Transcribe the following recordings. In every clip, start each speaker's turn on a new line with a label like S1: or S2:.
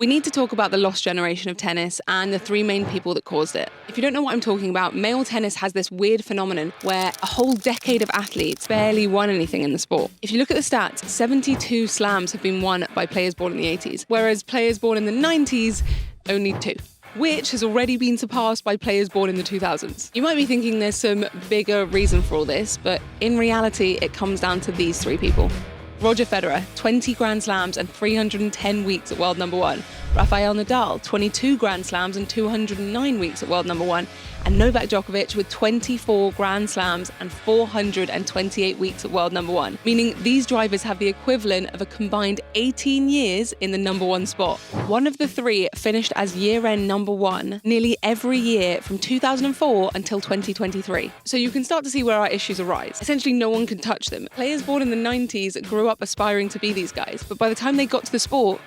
S1: We need to talk about the lost generation of tennis and the three main people that caused it. If you don't know what I'm talking about, male tennis has this weird phenomenon where a whole decade of athletes barely won anything in the sport. If you look at the stats, 72 slams have been won by players born in the 80s, whereas players born in the 90s, only 2. Which has already been surpassed by players born in the 2000s. You might be thinking there's some bigger reason for all this, but in reality, it comes down to these 3 people. Roger Federer, 20 Grand Slams and 310 weeks at world number 1. Rafael Nadal, 22 Grand Slams and 209 weeks at world number 1. And Novak Djokovic with 24 Grand Slams and 428 weeks at world number 1. Meaning these drivers have the equivalent of a combined 18 years in the number 1 spot. One of the 3 finished as year-end number 1 nearly every year from 2004 until 2023. So you can start to see where our issues arise. Essentially, no one can touch them. Players born in the 90s grew up aspiring to be these guys, but by the time they got to the sport,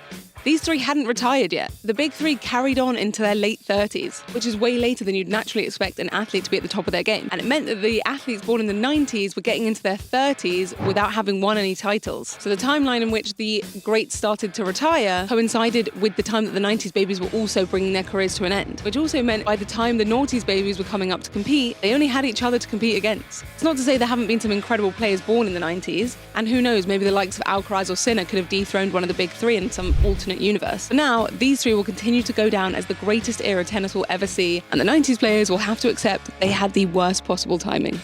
S1: these 3 hadn't retired yet. The big 3 carried on into their late 30s, which is way later than you'd naturally expect an athlete to be at the top of their game. And it meant that the athletes born in the 90s were getting into their 30s without having won any titles. So the timeline in which the greats started to retire coincided with the time that the 90s babies were also bringing their careers to an end, which also meant by the time the noughties babies were coming up to compete, they only had each other to compete against. It's not to say there haven't been some incredible players born in the 90s, and who knows, maybe the likes of Alcaraz or Sinner could have dethroned one of the big 3 in some alternate universe. But now, these 3 will continue to go down as the greatest era tennis will ever see, and the 90s players will have to accept they had the worst possible timing.